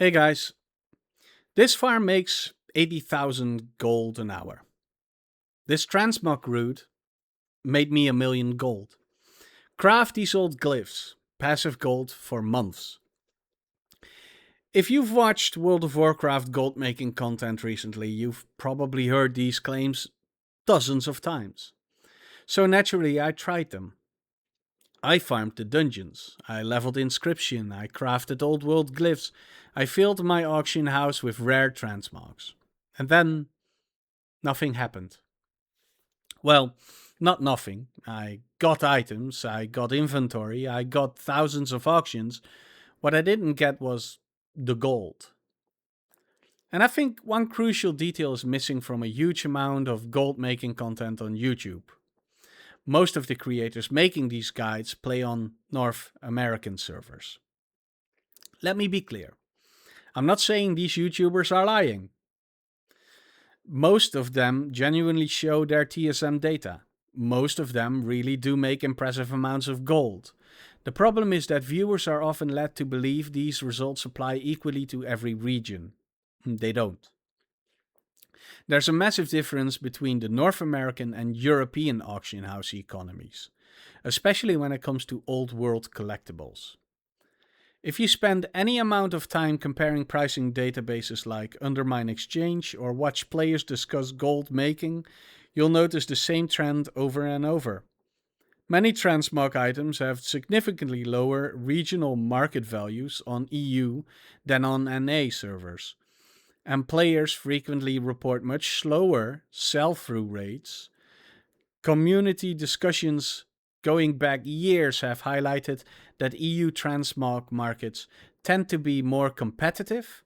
Hey guys, this farm makes 80,000 gold an hour. This transmog route made me 1 million gold. Craft these old glyphs, passive gold for months. If you've watched World of Warcraft gold making content recently, you've probably heard these claims dozens of times. So naturally, I tried them. I farmed the dungeons, I leveled inscription, I crafted old world glyphs, I filled my auction house with rare transmogs. And then nothing happened. Well, not nothing. I got items, I got inventory, I got thousands of auctions. What I didn't get was the gold. And I think one crucial detail is missing from a huge amount of gold making content on YouTube. Most of the creators making these guides play on North American servers. Let me be clear. I'm not saying these YouTubers are lying. Most of them genuinely show their TSM data. Most of them really do make impressive amounts of gold. The problem is that viewers are often led to believe these results apply equally to every region. They don't. There's a massive difference between the North American and European auction house economies, especially when it comes to old world collectibles. If you spend any amount of time comparing pricing databases like Undermine Exchange or watch players discuss gold making, you'll notice the same trend over and over. Many transmog items have significantly lower regional market values on EU than on NA servers, and players frequently report much slower sell through rates. Community discussions going back years have highlighted that EU transmog markets tend to be more competitive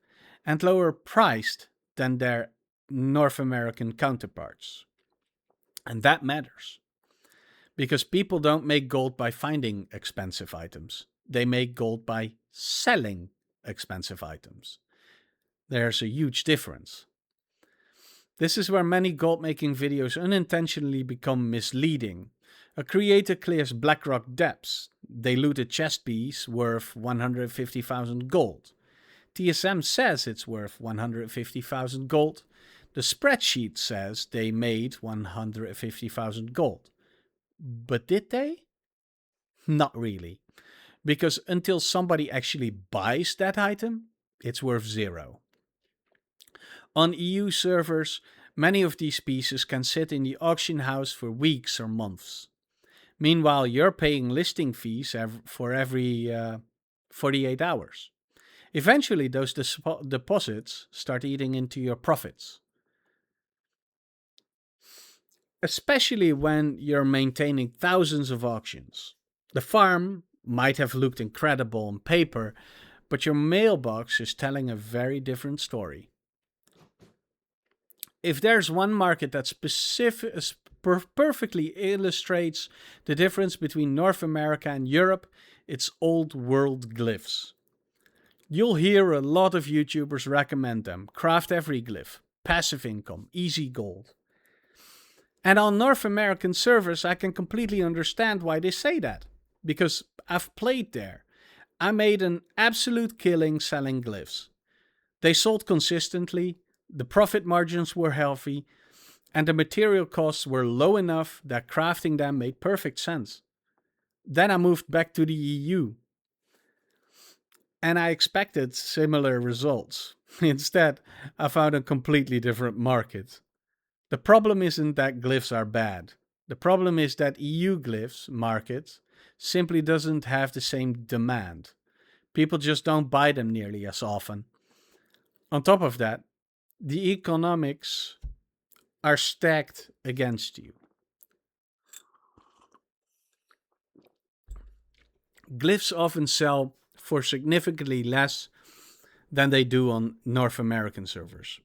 and lower priced than their North American counterparts. And that matters because people don't make gold by finding expensive items, they make gold by selling expensive items. There's a huge difference. This is where many gold making videos unintentionally become misleading. A creator clears Blackrock depths. They loot a chest piece worth 150,000 gold. TSM says it's worth 150,000 gold. The spreadsheet says they made 150,000 gold. But did they? Not really. Because until somebody actually buys that item, it's worth zero. On EU servers, many of these pieces can sit in the auction house for weeks or months. Meanwhile, you're paying listing fees for every 48 hours. Eventually, those deposits start eating into your profits, especially when you're maintaining thousands of auctions. The farm might have looked incredible on paper, but your mailbox is telling a very different story. If there's one market that perfectly illustrates the difference between North America and Europe, it's old world glyphs. You'll hear a lot of YouTubers recommend them. Craft every glyph, passive income, easy gold. And on North American servers, I can completely understand why they say that. Because I've played there. I made an absolute killing selling glyphs. They sold consistently, the profit margins were healthy, and the material costs were low enough that crafting them made perfect sense. Then I moved back to the EU, and I expected similar results. Instead, I found a completely different market. The problem isn't that glyphs are bad. The problem is that EU glyphs market simply doesn't have the same demand. People just don't buy them nearly as often. On top of that, the economics are stacked against you. Glyphs often sell for significantly less than they do on North American servers,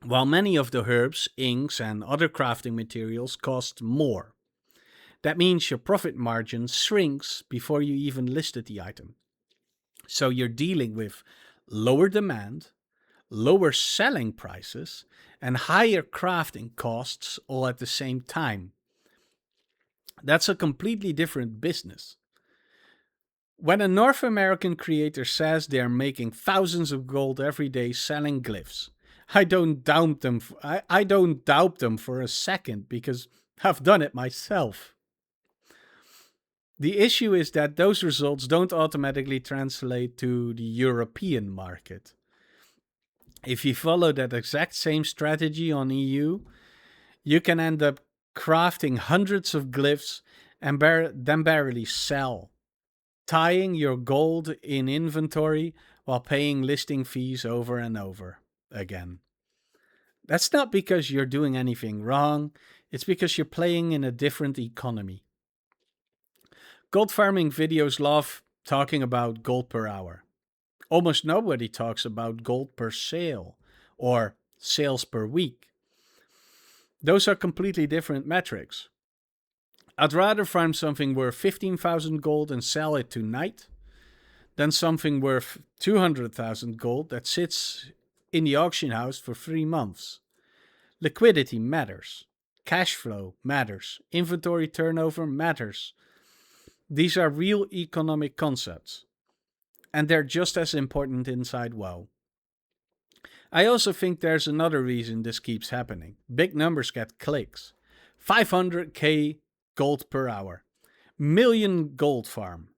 while many of the herbs, inks, and other crafting materials cost more. That means your profit margin shrinks before you even listed the item. So you're dealing with lower demand, lower selling prices, and higher crafting costs all at the same time. That's a completely different business. When a North American creator says they're making thousands of gold every day selling glyphs, I don't doubt them. I don't doubt them for a second because I've done it myself. The issue is that those results don't automatically translate to the European market. If you follow that exact same strategy on EU, you can end up crafting hundreds of glyphs and then barely sell, tying your gold in inventory while paying listing fees over and over again. That's not because you're doing anything wrong, it's because you're playing in a different economy. Gold farming videos love talking about gold per hour. Almost nobody talks about gold per sale or sales per week. Those are completely different metrics. I'd rather farm something worth 15,000 gold and sell it tonight than something worth 200,000 gold that sits in the auction house for 3 months. Liquidity matters. Cash flow matters. Inventory turnover matters. These are real economic concepts, and they're just as important inside WoW. I also think there's another reason this keeps happening. Big numbers get clicks. 500k gold per hour. Million gold farm.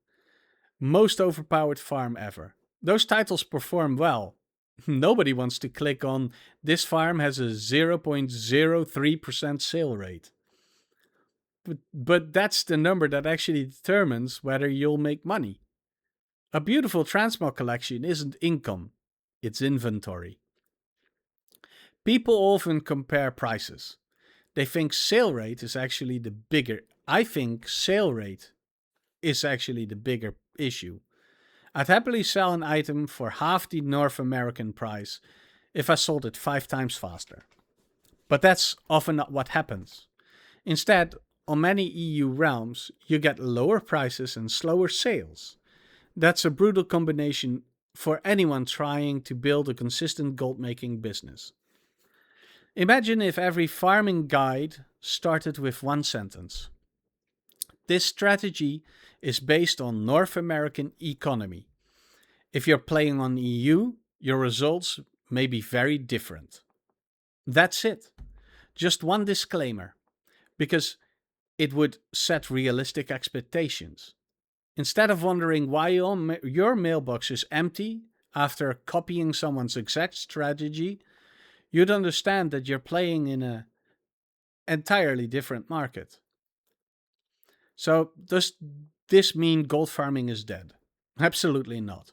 Most overpowered farm ever. Those titles perform well. Nobody wants to click on this farm has a 0.03% sale rate. But that's the number that actually determines whether you'll make money. A beautiful transmog collection isn't income, it's inventory. People often compare prices. They think sale rate is actually the bigger. I think sale rate is actually the bigger issue. I'd happily sell an item for half the North American price if I sold it 5 times faster. But that's often not what happens. Instead, on many EU realms, you get lower prices and slower sales. That's a brutal combination for anyone trying to build a consistent gold making business. Imagine if every farming guide started with one sentence. This strategy is based on North American economy. If you're playing on EU, your results may be very different. That's it. Just one disclaimer, because it would set realistic expectations. Instead of wondering why your mailbox is empty after copying someone's exact strategy, you'd understand that you're playing in an entirely different market. So, does this mean gold farming is dead? Absolutely not.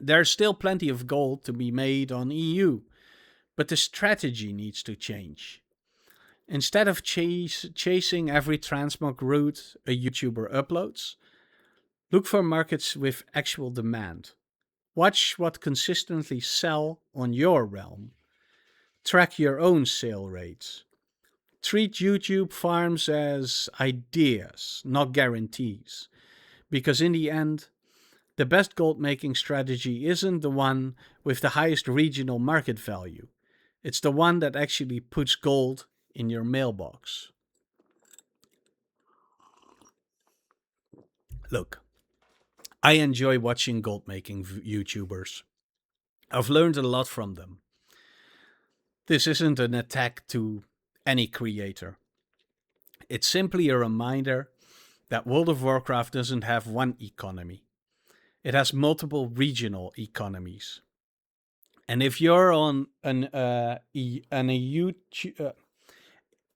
There's still plenty of gold to be made on EU, but the strategy needs to change. Instead of chasing every transmog route a YouTuber uploads, look for markets with actual demand. Watch what consistently sell on your realm. Track your own sale rates. Treat YouTube farms as ideas, not guarantees. Because in the end, the best gold making strategy isn't the one with the highest regional market value. It's the one that actually puts gold in your mailbox. Look, I enjoy watching gold making YouTubers. I've learned a lot from them. This isn't an attack to any creator. It's simply a reminder that World of Warcraft doesn't have one economy. It has multiple regional economies. And if you're on an EU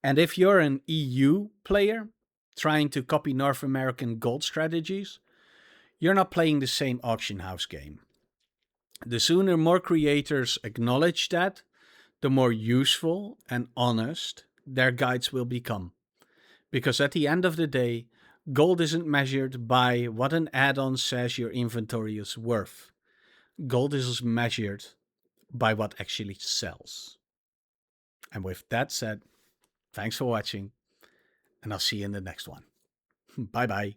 and if you're an EU player trying to copy North American gold strategies, you're not playing the same auction house game. The sooner more creators acknowledge that, the more useful and honest their guides will become. Because at the end of the day, gold isn't measured by what an add on says your inventory is worth. Gold is measured by what actually sells. And with that said, thanks for watching, and I'll see you in the next one. Bye bye.